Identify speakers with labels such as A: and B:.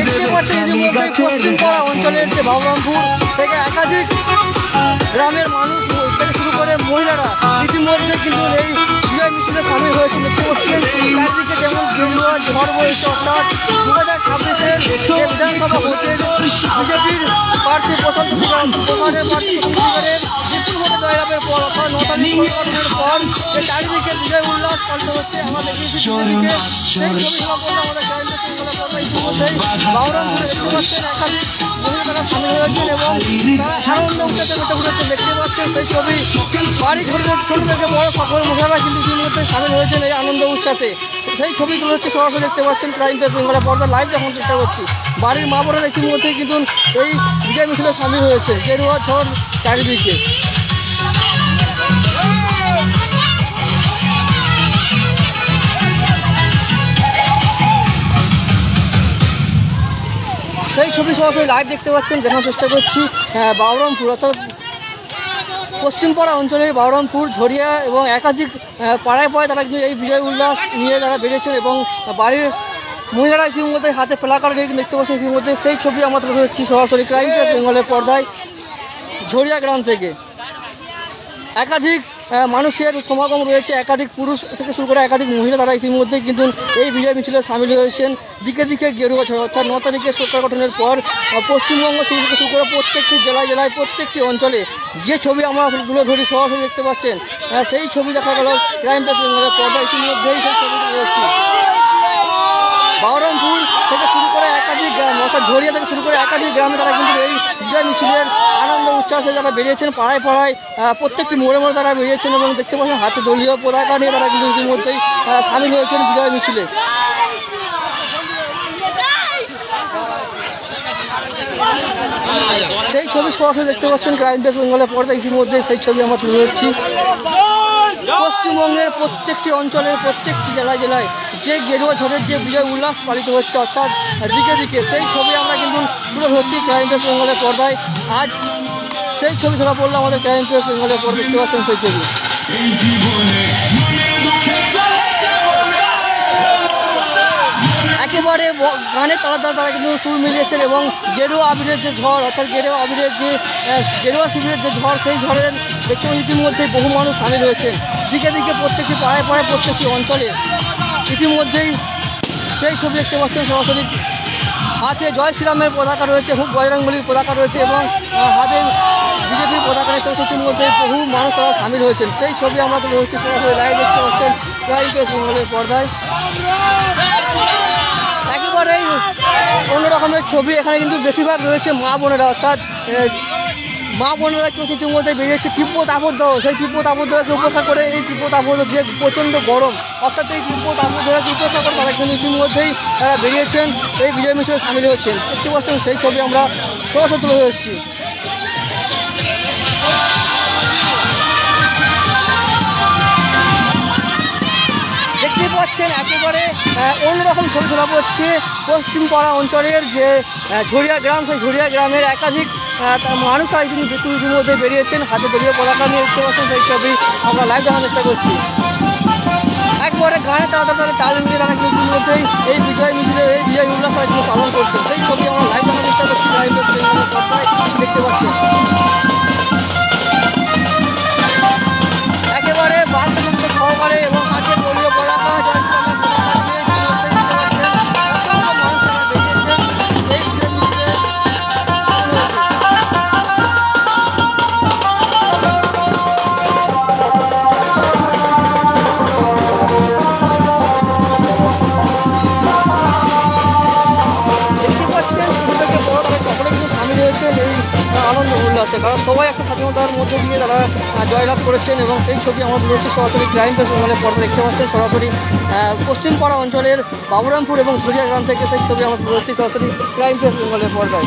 A: দেখতে পাচ্ছেন ইতিমধ্যে পশ্চিমপাড়া অঞ্চলের যে বাবুরামপুর থেকে একাধিক গ্রামের মানুষ থেকে শুরু করে মহিলারা ইতিমধ্যে কিন্তু এই বিজয় মিছিলে সামিল হয়েছে। দেখতে পাচ্ছেন চারদিকে যেমন গেরুয়া ঝড় বইছে, অর্থাৎ 2026-এর যে বিধানসভা ভোটে বিজেপির প্রার্থী প্রশান্ত কুমারের বিপুল ভোটে জয়লাভের পর অর্থাৎ 9 তারিখ পরিবর্তনের পর যে চারিদিকে বিজয় উল্লাস পালিত হচ্ছে। আমরা দেখিয়েছি দিকে সেই ছবি করলে আমাদের ইতিমধ্যেই বাবুরামপুরে দেখতে পাচ্ছেন একাধিক মহিলা তারা সামিল হয়েছেন এবং তারা আনন্দ উঠতে উঠেছেন। দেখতে পাচ্ছেন সেই ছবি বাড়ি ছোট থেকে বড় সকল মহিলারা কিন্তু ইতিমধ্যে সামিল হয়েছেন এই আনন্দ উচ্ছ্বাসে। সেই ছবিগুলো হচ্ছে সরাসরি দেখতে পাচ্ছেন ক্রাইম প্রেস বেঙ্গলের পর্দা লাইভ দেখানোর চেষ্টা করছি। বাড়ির মা বোনেরা ইতিমধ্যেই কিন্তু এই বিজয় মিছিলে সামিল হয়েছে গেরুয়া ঝড় চারিদিকে। সেই ছবি সরাসরি লাইভ দেখতে পাচ্ছেন, দেখানোর চেষ্টা করছি বাবুরামপুর অর্থাৎ পশ্চিমপাড়া অঞ্চলের বাবুরামপুর ঝরিয়া এবং একাধিক পাড়ায় পাড়ায় তারা কিন্তু এই বিজয় উল্লাস নিয়ে তারা বেরিয়েছেন এবং বাড়ির মহিলারা ইতিমধ্যে হাতে প্লাকার্ড নিয়ে দেখতে পাচ্ছেন। ইতিমধ্যে সেই ছবি আমরা তুলে ধরছি সরাসরি ক্রাইম প্রেস বেঙ্গলের পর্দায় ঝরিয়া গ্রাম থেকে। একাধিক মানুষের সমাগম রয়েছে, একাধিক পুরুষ থেকে শুরু করে একাধিক মহিলা তারা ইতিমধ্যেই কিন্তু এই বিজয় মিছিলে সামিল হয়েছেন। দিকে দিকে গেরুয়া ঝড় অর্থাৎ 9 তারিখে সরকার গঠনের পর পশ্চিমবঙ্গ থেকে শুরু করে প্রত্যেকটি জেলায় জেলায় প্রত্যেকটি অঞ্চলে যে ছবি আমরা তুলে ধরি সরাসরি দেখতে পাচ্ছেন সেই ছবি দেখা গেল ক্রাইম প্রেস বেঙ্গলের পর্দা ইতিমধ্যেই সেই ছবি তুলে ধরছি। বাবুরামপুর থেকে শুরু করে একাধিক গ্রাম অর্থাৎ ঝরিয়া থেকে শুরু করে একাধিক গ্রামে তারা কিন্তু এই বিজয় মিছিলের আনন্দ উচ্ছ্বাসে যারা বেরিয়েছেন পাড়ায় পাড়ায় প্রত্যেকটি মোড়ে মোড়ে তারা বেরিয়েছেন এবং দেখতে পাচ্ছেন হাতে দলীয় পতাকা নিয়ে তারা কিন্তু ইতিমধ্যেই সামিল হয়েছেন বিজয় মিছিলে। সেই ছবি সরাসরি দেখতে পাচ্ছেন ক্রাইম প্রেস বেঙ্গলের পর্দা ইতিমধ্যে সেই ছবি আমরা তুলে ধরছি। পশ্চিমবঙ্গের প্রত্যেকটি অঞ্চলের প্রত্যেকটি জেলায় জেলায় যে গেরুয়া ঝড়ের যে বিজয় উল্লাস পালিত হচ্ছে অর্থাৎ দিকে দিকে সেই ছবি আমরা কিন্তু তুলে ধরছি ক্রাইম প্রেস বেঙ্গলের পর্দায়। আজ সেই ছবি ধরা পড়লো আমাদের ক্রাইম প্রেস বেঙ্গলের পর্দা দেখতে পাচ্ছেন সেই ছবি। একেবারে গানের তারা তারা কিন্তু সুর মিলিয়েছেন এবং গেরুয়া আবিরের যে ঝড় অর্থাৎ গেরুয়া আবিরের যে গেরুয়া শিবিরের যে ঝড় সেই ঝড়ের দেখতে পাচ্ছি ইতিমধ্যেই বহু মানুষ সামিল হয়েছেন দিকে দিকে প্রত্যেকটি পাড়ায় পাড়ায় প্রত্যেকটি অঞ্চলে। ইতিমধ্যেই সেই ছবি দেখতে পাচ্ছেন সরাসরি হাতে জয় শ্রীরামের পতাকা রয়েছে, খুব বজরংবলীর পতাকা রয়েছে এবং হাতে বিজেপির পতাকা দেখতে পাচ্ছি ইতিমধ্যে বহু মানুষ তারা সামিল হয়েছেন। সেই ছবি আমরা তুলে ধরছি সরাসরি লাইভ দেখতে পাচ্ছেন ক্রাইম প্রেস বেঙ্গলের পর্দায়। একেবারেই অন্য রকমের ছবি এখানে কিন্তু বেশিরভাগ রয়েছে মা বোনেরা অর্থাৎ মা বোনেরা কেউ ইতিমধ্যে বেরিয়েছে তীব্র তাপদাহ। সেই তীব্র তাপদাহকে উপেক্ষা করে এই তীব্র তাপদাহ যে প্রচণ্ড গরম অর্থাৎ এই তীব্র তাপদাহকে উপেক্ষা করে তারা কিন্তু ইতিমধ্যেই তারা বেরিয়েছেন এই বিজয় মিছিলে সামিল হয়েছেন। দেখতে পাচ্ছেন সেই ছবি আমরা সরাসরি তুলে ধরছি। দেখতে পাচ্ছেন একেবারে অন্যরকম ছবি ধরা পড়ছে পশ্চিমপাড়া অঞ্চলের যে ঝরিয়া গ্রাম সেই ঝরিয়া গ্রামের একাধিক মানুষ তারা কিন্তু ইতিমধ্যে বেরিয়েছেন হাতে দলীয় পতাকা নিয়ে। দেখতে পাচ্ছেন সেই ছবি আমরা লাইভ দেখার চেষ্টা করছি। একবারে গানে তারা তাল মিলিয়ে তারা কিন্তু ইতিমধ্যেই এই বিজয় মিছিলে এই বিজয় উল্লাস তারা কিন্তু পালন করছে। সেই ছবি আমরা লাইভ দেখার চেষ্টা করছি লাইভ দেখতে পাচ্ছেন। একেবারে বাদ্যযন্ত্র সহকারে এবং হাতে দলীয় পতাকা জয় শ্রীরামের পতাকা দিয়ে ইতিমধ্যেই দেখতে পাচ্ছেন অসংখ্য মানুষ তারা বেরিয়েছেন এই বিজয় মিছিলে। দেখতে পাচ্ছেন ছোট থেকে বড় তারা সকলে কিন্তু সামিল হয়েছেন এই আনন্দ উল্লাসে, কারণ সবাই একটা স্বাধীনতার মধ্যে দিয়ে তারা জয়লাভ করেছেন এবং সেই ছবি আমরা তুলেছি সরাসরি ক্রাইম প্রেস বেঙ্গলের পর্দা দেখতে পাচ্ছেন সরাসরি পশ্চিমপাড়া অঞ্চলের বাবুরামপুর এবং ঝরিয়া গ্রাম থেকে সেই ছবি আমরা তুলেছি সরাসরি ক্রাইম প্রেস বেঙ্গলের পর্দায়।